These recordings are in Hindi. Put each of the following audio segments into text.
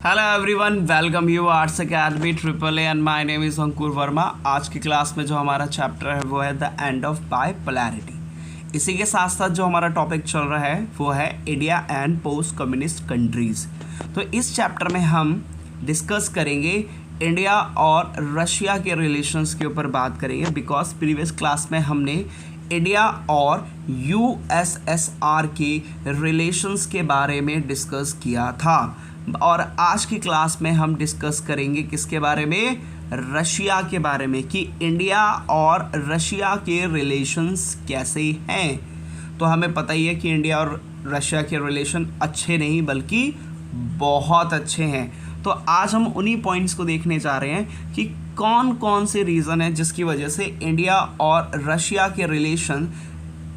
Hello everyone, welcome you arts academy triple A and my name is Ankur Verma. आज की क्लास में जो हमारा चैप्टर है वो है द एंड ऑफ बाइपोलैरिटी। इसी के साथ साथ जो हमारा टॉपिक चल रहा है वो है India and post communist countries. तो इस चैप्टर में हम डिस्कस करेंगे इंडिया और रशिया के रिलेशंस के ऊपर बात करेंगे, बिकॉज प्रीवियस क्लास में हमने इंडिया और यूएसएसआर के रिलेशंस के बारे में डिस्कस किया था, और आज की क्लास में हम डिस्कस करेंगे किसके बारे में, रशिया के बारे में, कि इंडिया और रशिया के रिलेशंस कैसे हैं। तो हमें पता ही है कि इंडिया और रशिया के रिलेशन अच्छे नहीं बल्कि बहुत अच्छे हैं। तो आज हम उन्हीं पॉइंट्स को देखने जा रहे हैं कि कौन कौन से रीज़न है जिसकी वजह से इंडिया और रशिया के रिलेशन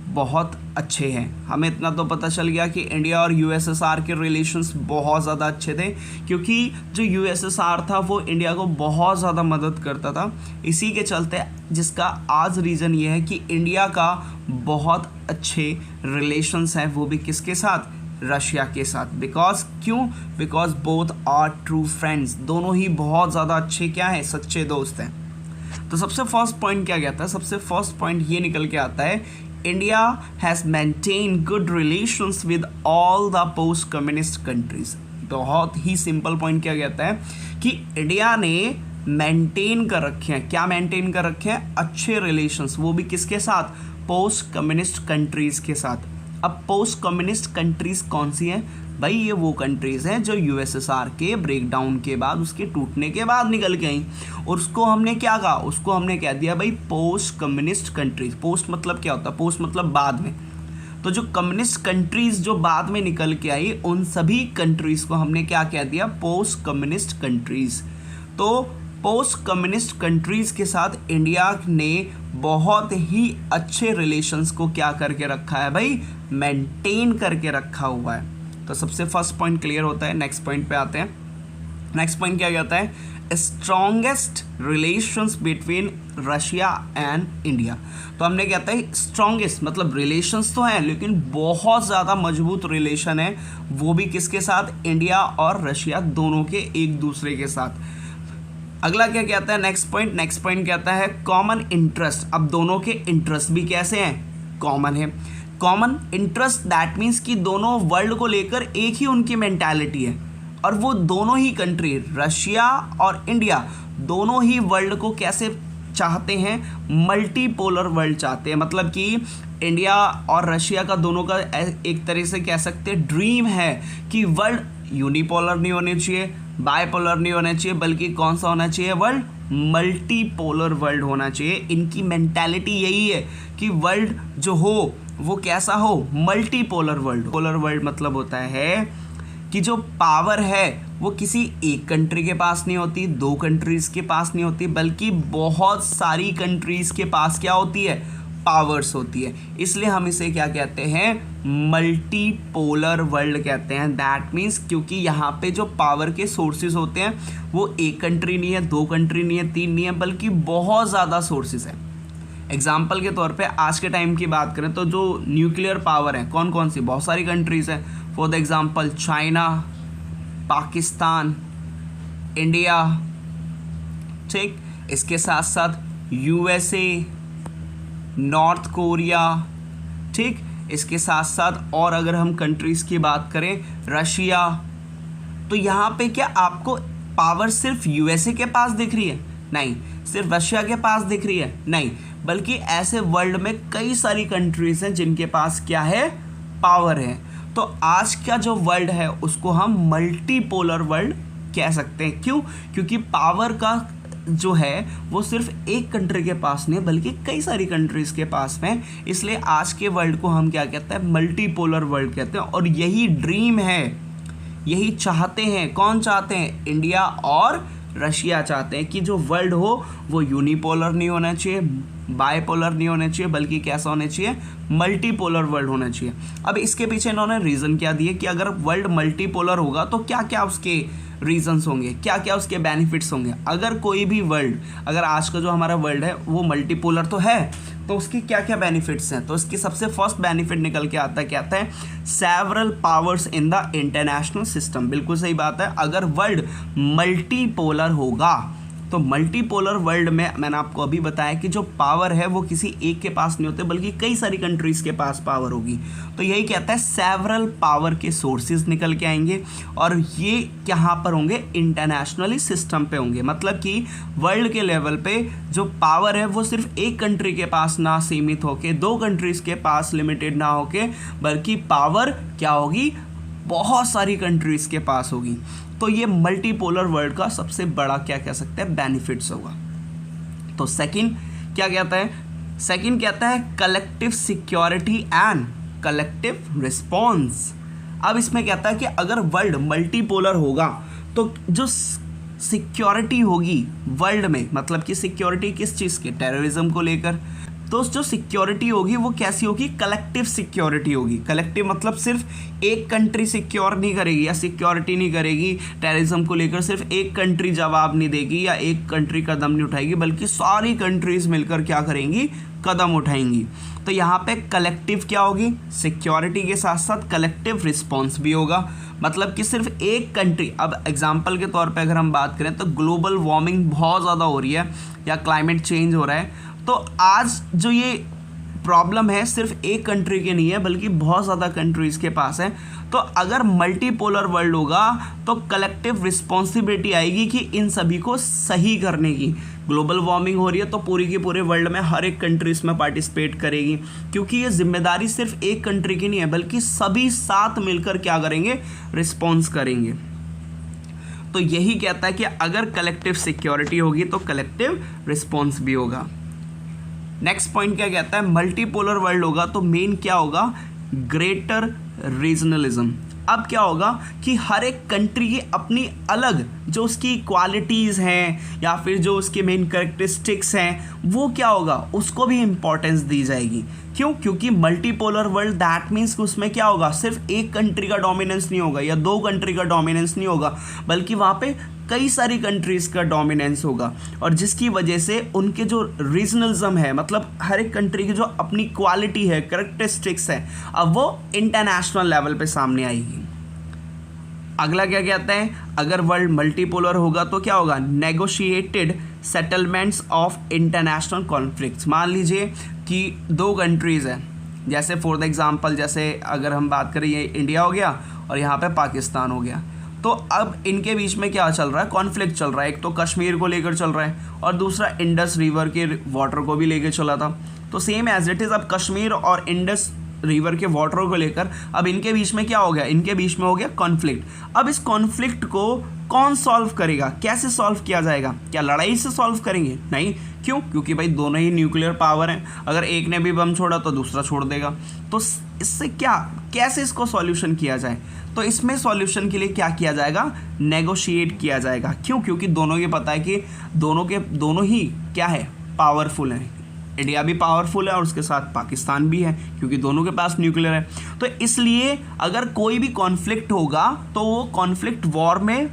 बहुत अच्छे हैं। हमें इतना तो पता चल गया कि इंडिया और यूएसएसआर के रिलेशंस बहुत ज़्यादा अच्छे थे, क्योंकि जो यूएसएसआर था वो इंडिया को बहुत ज़्यादा मदद करता था। इसी के चलते जिसका आज रीज़न ये है कि इंडिया का बहुत अच्छे रिलेशंस हैं, वो भी किसके साथ, रशिया के साथ। Because both are true friends, दोनों ही बहुत ज़्यादा अच्छे क्या हैं, सच्चे दोस्त हैं। तो सबसे फर्स्ट पॉइंट क्या कहता है, सबसे फर्स्ट पॉइंट ये निकल के आता है, India has maintained good relations with all the post-communist countries। बहुत ही सिंपल पॉइंट क्या कहता है कि इंडिया ने मेंटेन कर रखे हैं, क्या मेंटेन कर रखे हैं, अच्छे रिलेशंस, वो भी किसके साथ, पोस्ट कम्युनिस्ट कंट्रीज़ के साथ। अब पोस्ट कम्युनिस्ट कंट्रीज़ कौन सी हैं भाई, ये वो कंट्रीज़ हैं जो यूएसएसआर के ब्रेकडाउन के बाद, उसके टूटने के बाद निकल के आई, और उसको हमने क्या कहा, उसको हमने कह दिया भाई पोस्ट कम्युनिस्ट कंट्रीज़। पोस्ट मतलब क्या होता है, पोस्ट मतलब बाद में। तो जो कम्युनिस्ट कंट्रीज़ जो बाद में निकल के आई, उन सभी कंट्रीज़ को हमने क्या कह दिया, पोस्ट कम्युनिस्ट कंट्रीज़। तो पोस्ट कम्युनिस्ट कंट्रीज़ के साथ इंडिया ने बहुत ही अच्छे रिलेशंस को क्या करके रखा है भाई, मेंटेन करके रखा हुआ है। तो सबसे फर्स्ट पॉइंट क्लियर होता है। नेक्स्ट पॉइंट पे आते हैं। नेक्स्ट पॉइंट क्या कहता है, strongest relations between Russia and India. तो हमने कहता है स्ट्रॉन्गेस्ट मतलब रिलेशंस तो हैं, लेकिन बहुत ज़्यादा मजबूत रिलेशन है, वो भी किसके साथ, इंडिया और रशिया दोनों के एक दूसरे के साथ। अगला क्या कहता है, नेक्स्ट पॉइंट कहता है कॉमन इंटरेस्ट। अब दोनों के इंटरेस्ट भी कैसे हैं, कॉमन है। कॉमन इंटरेस्ट दैट मीन्स कि दोनों वर्ल्ड को लेकर एक ही उनकी मेंटालिटी है, और वो दोनों ही कंट्री, रशिया और इंडिया, दोनों ही वर्ल्ड को कैसे चाहते हैं, मल्टीपोलर वर्ल्ड चाहते हैं। मतलब कि इंडिया और रशिया का दोनों का एक तरह से कह सकते हैं ड्रीम है कि वर्ल्ड यूनिपोलर नहीं होने चाहिए, बाइपोलर नहीं होना चाहिए, बल्कि कौन सा होना चाहिए, वर्ल्ड मल्टीपोलर वर्ल्ड होना चाहिए। इनकी मेंटालिटी यही है कि वर्ल्ड जो हो वो कैसा हो, मल्टीपोलर वर्ल्ड। पोलर वर्ल्ड मतलब होता है कि जो पावर है वो किसी एक कंट्री के पास नहीं होती, दो कंट्रीज़ के पास नहीं होती, बल्कि बहुत सारी कंट्रीज़ के पास क्या होती है, पावर्स होती है। इसलिए हम इसे क्या कहते हैं, मल्टीपोलर वर्ल्ड कहते हैं। दैट मीन्स क्योंकि यहाँ पे जो पावर के सोर्सेज होते हैं वो एक कंट्री नहीं है, दो कंट्री नहीं है, तीन नहीं है, बल्कि बहुत ज़्यादा सोर्सेज हैं। एग्जाम्पल के तौर पे आज के टाइम की बात करें तो जो न्यूक्लियर पावर है कौन कौन सी, बहुत सारी कंट्रीज़ हैं। For the example China, Pakistan, India, ठीक, इसके साथ साथ यूएसए, नॉर्थ कोरिया, ठीक, इसके साथ साथ और अगर हम कंट्रीज़ की बात करें, रशिया। तो यहाँ पे क्या आपको पावर सिर्फ यूएसए के पास दिख रही है, नहीं, सिर्फ रशिया के पास दिख रही है, नहीं, बल्कि ऐसे वर्ल्ड में कई सारी कंट्रीज़ हैं जिनके पास क्या है, पावर है। तो आज का जो वर्ल्ड है उसको हम मल्टीपोलर वर्ल्ड कह सकते हैं। क्यों, क्योंकि पावर का जो है वो सिर्फ एक कंट्री के पास नहीं है, बल्कि कई सारी कंट्रीज़ के पास में। इसलिए आज के वर्ल्ड को हम क्या कहते हैं, मल्टीपोलर वर्ल्ड कहते हैं। और यही ड्रीम है, यही चाहते हैं, कौन चाहते हैं, इंडिया और रशिया चाहते हैं कि जो वर्ल्ड हो वो यूनिपोलर नहीं होना चाहिए, बाइपोलर नहीं होना चाहिए, बल्कि कैसा होना चाहिए, मल्टीपोलर वर्ल्ड होना चाहिए। अब इसके पीछे इन्होंने रीज़न क्या दिए कि अगर वर्ल्ड मल्टीपोलर होगा तो क्या क्या उसके रीजंस होंगे, क्या क्या उसके बेनिफिट्स होंगे। अगर कोई भी वर्ल्ड, अगर आज का जो हमारा वर्ल्ड है वो मल्टीपोलर तो है, तो उसके क्या क्या बेनिफिट्स हैं। तो इसकी सबसे फर्स्ट बेनिफिट निकल के आता है, क्या आता है, several powers in the international system. बिल्कुल सही बात है, अगर वर्ल्ड मल्टीपोलर होगा तो मल्टीपोलर वर्ल्ड में मैंने आपको अभी बताया कि जो पावर है वो किसी एक के पास नहीं होते बल्कि कई सारी कंट्रीज के पास पावर होगी। तो यही कहता है सेवरल पावर के सोर्सेज निकल के आएंगे और ये कहाँ पर होंगे, इंटरनेशनली सिस्टम पे होंगे। मतलब कि वर्ल्ड के लेवल पे जो पावर है वो सिर्फ एक कंट्री के पास ना सीमित होके, दो कंट्रीज के पास लिमिटेड ना होके, बल्कि पावर क्या होगी, बहुत सारी कंट्रीज के पास होगी। तो ये मल्टीपोलर वर्ल्ड का सबसे बड़ा क्या कह सकते हैं, बेनिफिट्स होगा। तो सेकंड क्या कहता है, सेकंड कहता है collective security and collective response. अब इसमें कहता है कि अगर वर्ल्ड मल्टीपोलर होगा तो जो सिक्योरिटी होगी वर्ल्ड में, मतलब कि सिक्योरिटी किस चीज़ की, टेररिज्म को लेकर, तो जो सिक्योरिटी होगी वो कैसी होगी, कलेक्टिव सिक्योरिटी होगी। कलेक्टिव मतलब सिर्फ एक कंट्री सिक्योर नहीं करेगी या सिक्योरिटी नहीं करेगी टेररिज्म को लेकर, सिर्फ एक कंट्री जवाब नहीं देगी या एक कंट्री कदम नहीं उठाएगी, बल्कि सारी कंट्रीज मिलकर क्या करेंगी, कदम उठाएंगी। तो यहाँ पे कलेक्टिव क्या होगी, सिक्योरिटी के साथ साथ कलेक्टिव रिस्पॉन्स भी होगा। मतलब कि सिर्फ एक कंट्री, अब एग्जाम्पल के तौर पे अगर हम बात करें तो ग्लोबल वार्मिंग बहुत ज़्यादा हो रही है या क्लाइमेट चेंज हो रहा है, तो आज जो ये प्रॉब्लम है सिर्फ एक कंट्री के नहीं है बल्कि बहुत ज़्यादा कंट्रीज़ के पास है। तो अगर मल्टीपोलर वर्ल्ड होगा तो कलेक्टिव रिस्पॉन्सिबिलिटी आएगी कि इन सभी को सही करने की। ग्लोबल वार्मिंग हो रही है तो पूरी की पूरे वर्ल्ड में हर एक कंट्री इसमें पार्टिसिपेट करेगी, क्योंकि ये जिम्मेदारी सिर्फ एक कंट्री की नहीं है बल्कि सभी साथ मिलकर क्या करेंगे, रिस्पॉन्स करेंगे। तो यही कहता है कि अगर कलेक्टिव सिक्योरिटी होगी तो कलेक्टिव रिस्पॉन्स भी होगा। नेक्स्ट पॉइंट क्या कहता है, मल्टीपोलर वर्ल्ड होगा तो मेन क्या होगा, ग्रेटर रीजनलिज्म। अब क्या होगा कि हर एक कंट्री की अपनी अलग जो उसकी क्वालिटीज़ हैं या फिर जो उसके मेन कैरेक्टरिस्टिक्स हैं वो क्या होगा, उसको भी इम्पोर्टेंस दी जाएगी। क्यों, क्योंकि मल्टीपोलर वर्ल्ड दैट मीन्स कि उसमें क्या होगा, सिर्फ एक कंट्री का डोमिनेंस नहीं होगा या दो कंट्री का डोमिनेंस नहीं होगा, बल्कि वहाँ पे कई सारी कंट्रीज़ का डोमिनेंस होगा। और जिसकी वजह से उनके जो रीजनलिज्म है, मतलब हर एक कंट्री की जो अपनी क्वालिटी है, कैरेक्टरिस्टिक्स है, अब वो इंटरनेशनल लेवल पे सामने आएगी। अगला क्या कहता है, अगर वर्ल्ड मल्टीपोलर होगा तो क्या होगा, negotiated settlements of international conflicts. मान लीजिए कि दो कंट्रीज़ हैं, जैसे फॉर द एग्जांपल, जैसे अगर हम बात करें ये इंडिया हो गया और यहाँ पे पाकिस्तान हो गया, तो अब इनके बीच में क्या चल रहा है, कॉन्फ्लिक्ट चल रहा है। एक तो कश्मीर को लेकर चल रहा है और दूसरा इंडस रिवर के वाटर को भी लेकर चला था। तो सेम एज इट इज़ अब कश्मीर और इंडस रिवर के वाटर को लेकर अब इनके बीच में क्या हो गया, इनके बीच में हो गया कॉन्फ्लिक्ट। अब इस कॉन्फ्लिक्ट को कौन सॉल्व करेगा, कैसे सॉल्व किया जाएगा, क्या लड़ाई से सॉल्व करेंगे, नहीं। क्यों, क्योंकि भाई दोनों ही न्यूक्लियर पावर हैं, अगर एक ने भी बम छोड़ा तो दूसरा छोड़ देगा। तो इससे क्या, कैसे इसको सॉल्यूशन किया जाए, तो इसमें सॉल्यूशन के लिए क्या किया जाएगा, नेगोशिएट किया जाएगा। क्यों, क्योंकि दोनों ये पता है कि दोनों ही क्या है, पावरफुल है। इंडिया भी पावरफुल है और उसके साथ पाकिस्तान भी है, क्योंकि दोनों के पास न्यूक्लियर है। तो इसलिए अगर कोई भी कॉन्फ्लिक्ट होगा तो वो कॉन्फ्लिक्ट वॉर में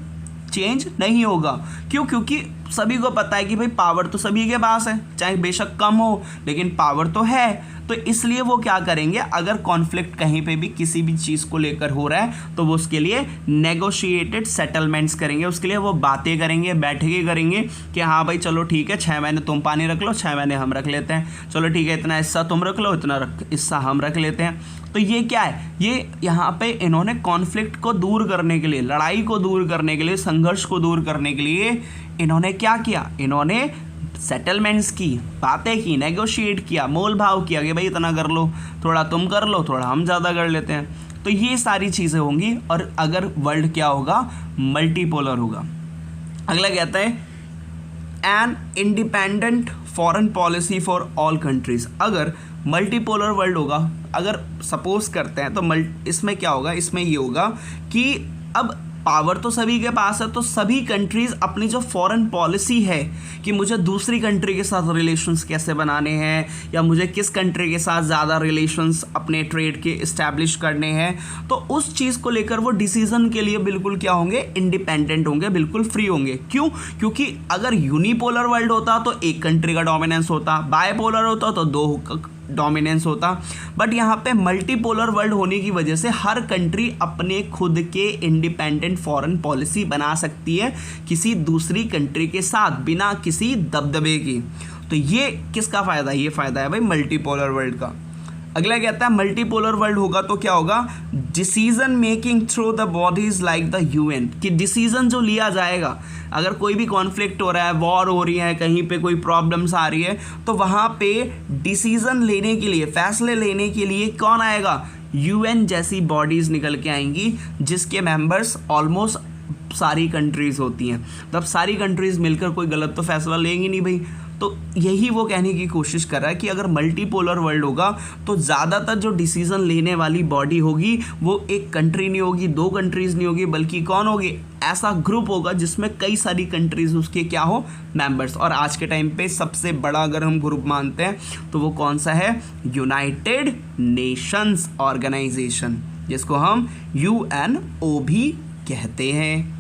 चेंज नहीं होगा। क्यों, क्योंकि सभी को पता है कि भाई पावर तो सभी के पास है, चाहे बेशक कम हो लेकिन पावर तो है। तो इसलिए वो क्या करेंगे, अगर कॉन्फ्लिक्ट कहीं पे भी किसी भी चीज़ को लेकर हो रहा है तो वो उसके लिए नेगोशिएटेड सेटलमेंट्स करेंगे, उसके लिए वो बातें करेंगे, बैठकें करेंगे कि हाँ भाई चलो ठीक है, 6 महीने तुम पानी रख लो, 6 महीने हम रख लेते हैं, चलो ठीक है इतना हिस्सा तुम रख लो, इतना हिस्सा हम रख लेते हैं। तो ये क्या है, ये यहाँ पे इन्होंने कॉन्फ्लिक्ट को दूर करने के लिए, लड़ाई को दूर करने के लिए, संघर्ष को दूर करने के लिए इन्होंने क्या किया, इन्होंने सेटलमेंट्स की, बातें की, नेगोशिएट किया, मोल भाव किया कि भाई इतना कर लो, थोड़ा तुम कर लो, थोड़ा हम ज़्यादा कर लेते हैं। तो ये सारी चीज़ें होंगी और अगर वर्ल्ड क्या होगा, मल्टीपोलर होगा। अगला कहता है an independent foreign policy for all countries. अगर मल्टीपोलर वर्ल्ड होगा, अगर सपोज करते हैं तो इसमें क्या होगा, इसमें ये होगा कि अब पावर तो सभी के पास है, तो सभी कंट्रीज अपनी जो फॉरेन पॉलिसी है कि मुझे दूसरी कंट्री के साथ रिलेशंस कैसे बनाने हैं या मुझे किस कंट्री के साथ ज़्यादा रिलेशंस अपने ट्रेड के इस्टेब्लिश करने हैं, तो उस चीज़ को लेकर वो डिसीजन के लिए बिल्कुल क्या होंगे, इंडिपेंडेंट होंगे, बिल्कुल फ्री होंगे। क्यों? क्योंकि अगर यूनिपोलर वर्ल्ड होता तो एक कंट्री का डोमिनेंस होता, बायपोलर होता तो दो डोमिनेंस होता, बट यहाँ पे मल्टीपोलर वर्ल्ड होने की वजह से हर कंट्री अपने खुद के इंडिपेंडेंट फॉरेन पॉलिसी बना सकती है किसी दूसरी कंट्री के साथ बिना किसी दबदबे की। तो ये किसका फ़ायदा? ये फ़ायदा है भाई मल्टीपोलर वर्ल्ड का। अगला कहता है मल्टीपोलर वर्ल्ड होगा तो क्या होगा, decision making through the bodies like the UN, कि डिसीजन जो लिया जाएगा, अगर कोई भी कॉन्फ्लिक्ट हो रहा है, वॉर हो रही है, कहीं पे कोई प्रॉब्लम्स आ रही है, तो वहाँ पे डिसीजन लेने के लिए, फैसले लेने के लिए कौन आएगा, यूएन जैसी बॉडीज़ निकल के आएंगी जिसके मेंबर्स ऑलमोस्ट सारी कंट्रीज़ होती हैं। तब सारी कंट्रीज़ मिलकर कोई गलत तो फैसला लेंगी नहीं भाई। तो यही वो कहने की कोशिश कर रहा है कि अगर मल्टीपोलर वर्ल्ड होगा तो ज़्यादातर जो डिसीज़न लेने वाली बॉडी होगी वो एक कंट्री नहीं होगी, दो कंट्रीज़ नहीं होगी, बल्कि कौन होगी, ऐसा ग्रुप होगा जिसमें कई सारी कंट्रीज़ उसके क्या हो, मेंबर्स। और आज के टाइम पे सबसे बड़ा अगर हम ग्रुप मानते हैं तो वो कौन सा है, यूनाइटेड नेशंस ऑर्गेनाइजेशन, जिसको हम UNO भी कहते हैं।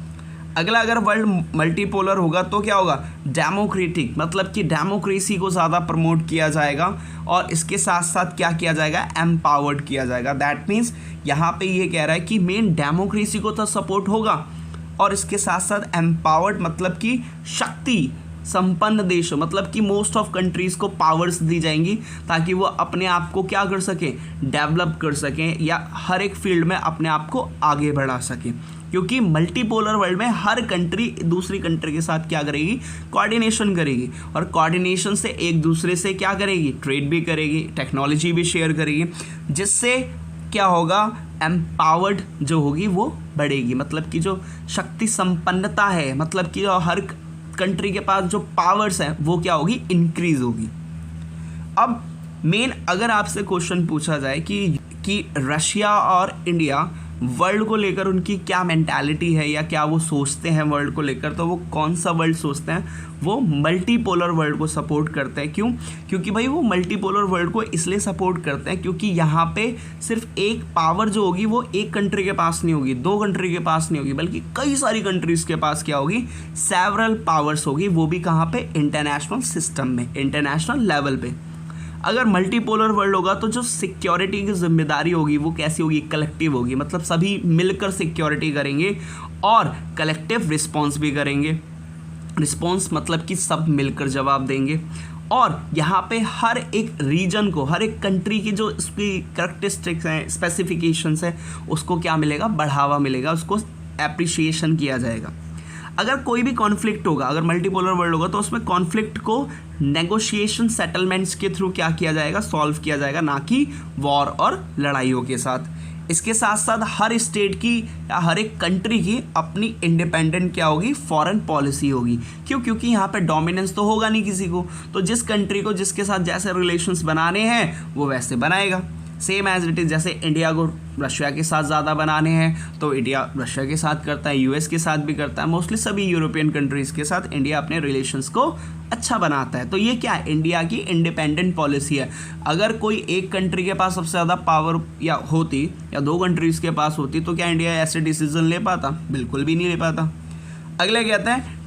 अगला, अगर वर्ल्ड मल्टीपोलर होगा तो क्या होगा, डेमोक्रेटिक, मतलब कि डेमोक्रेसी को ज़्यादा प्रमोट किया जाएगा और इसके साथ साथ क्या किया जाएगा, एम्पावर्ड किया जाएगा। दैट मीन्स यहाँ पे ये कह रहा है कि मेन डेमोक्रेसी को तो सपोर्ट होगा और इसके साथ साथ एम्पावर्ड मतलब कि शक्ति संपन्न देश, मतलब कि मोस्ट ऑफ कंट्रीज़ को पावर्स दी जाएंगी ताकि वो अपने आप को क्या कर सकें, डेवलप कर सकें या हर एक फील्ड में अपने आप को आगे बढ़ा सकें। क्योंकि मल्टीपोलर वर्ल्ड में हर कंट्री दूसरी कंट्री के साथ क्या करेगी, कोऑर्डिनेशन करेगी, और कोऑर्डिनेशन से एक दूसरे से क्या करेगी, ट्रेड भी करेगी, टेक्नोलॉजी भी शेयर करेगी, जिससे क्या होगा, एम्पावर्ड जो होगी वो बढ़ेगी, मतलब कि जो शक्ति संपन्नता है, मतलब कि जो हर कंट्री के पास जो पावर्स हैं वो क्या होगी, इंक्रीज होगी। अब मेन अगर आपसे क्वेश्चन पूछा जाए कि रशिया और इंडिया वर्ल्ड को लेकर उनकी क्या मेंटालिटी है या क्या वो सोचते हैं वर्ल्ड को लेकर, तो वो कौन सा वर्ल्ड सोचते हैं, वो मल्टीपोलर वर्ल्ड को सपोर्ट करते हैं। क्यों? क्योंकि भाई वो मल्टीपोलर वर्ल्ड को इसलिए सपोर्ट करते हैं क्योंकि यहाँ पे सिर्फ एक पावर जो होगी वो एक कंट्री के पास नहीं होगी, दो कंट्री के पास नहीं होगी, बल्कि कई सारी कंट्रीज़ के पास क्या होगी, सेवरल पावर्स होगी, वो भी कहाँ पे, इंटरनेशनल सिस्टम में, इंटरनेशनल लेवल पे। अगर मल्टीपोलर वर्ल्ड होगा तो जो सिक्योरिटी की जिम्मेदारी होगी वो कैसी होगी, कलेक्टिव होगी, मतलब सभी मिलकर सिक्योरिटी करेंगे और कलेक्टिव रिस्पॉन्स भी करेंगे। रिस्पॉन्स मतलब कि सब मिलकर जवाब देंगे, और यहाँ पे हर एक रीजन को, हर एक कंट्री की जो इसकी करैक्टरिस्टिक्स हैं, स्पेसिफिकेशंस हैं, उसको क्या मिलेगा, बढ़ावा मिलेगा, उसको एप्रिशिएशन किया जाएगा। अगर कोई भी कॉन्फ्लिक्ट होगा, अगर मल्टीपोलर वर्ल्ड होगा तो उसमें कॉन्फ्लिक्ट को नेगोशिएशन सेटलमेंट्स के थ्रू क्या किया जाएगा, सॉल्व किया जाएगा, ना कि वॉर और लड़ाइयों के साथ। इसके साथ साथ हर स्टेट की या हर एक कंट्री की अपनी इंडिपेंडेंट क्या होगी, फॉरेन पॉलिसी होगी। क्यों? क्योंकि यहाँ पे डोमिनेंस तो होगा नहीं किसी को, तो जिस कंट्री को जिसके साथ जैसे रिलेशंस बनाने हैं वो वैसे बनाएगा। सेम एज इट इज़, जैसे इंडिया को रशिया के साथ ज़्यादा बनाने हैं तो इंडिया रशिया के साथ करता है, यूएस के साथ भी करता है, मोस्टली सभी यूरोपियन कंट्रीज़ के साथ इंडिया अपने रिलेशंस को अच्छा बनाता है। तो ये क्या है, इंडिया की इंडिपेंडेंट पॉलिसी है। अगर कोई एक कंट्री के पास सबसे ज़्यादा पावर या होती या दो कंट्रीज़ के पास होती तो क्या इंडिया ऐसे डिसीजन ले पाता? बिल्कुल भी नहीं ले पाता। अगले कहते हैं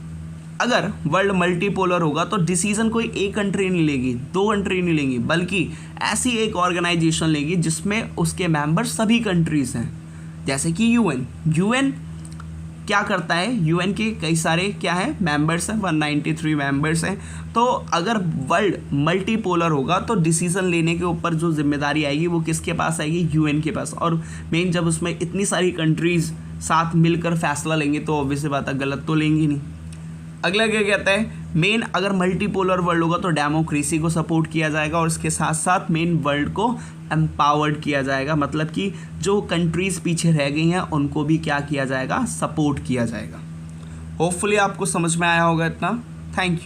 अगर वर्ल्ड मल्टीपोलर होगा तो डिसीजन कोई एक कंट्री नहीं लेगी, दो कंट्री नहीं लेंगी, बल्कि ऐसी एक ऑर्गेनाइजेशन लेगी जिसमें उसके मेंबर सभी कंट्रीज़ हैं, जैसे कि यूएन क्या करता है, यूएन के कई सारे क्या है, मेंबर्स हैं, 193 मेंबर्स हैं। तो अगर वर्ल्ड मल्टीपोलर होगा तो डिसीजन लेने के ऊपर जो जिम्मेदारी आएगी वो किसके पास आएगी, यूएन के पास। और मेन जब उसमें इतनी सारी कंट्रीज़ साथ मिलकर फैसला लेंगे तो ऑब्वियस बात है गलत तो लेंगी नहीं। अगला क्या कहता है, मेन अगर मल्टीपोलर वर्ल्ड होगा तो डेमोक्रेसी को सपोर्ट किया जाएगा और इसके साथ साथ मेन वर्ल्ड को एम्पावर्ड किया जाएगा, मतलब कि जो कंट्रीज़ पीछे रह गई हैं उनको भी क्या किया जाएगा, सपोर्ट किया जाएगा। होपफुली आपको समझ में आया होगा इतना। Thank you.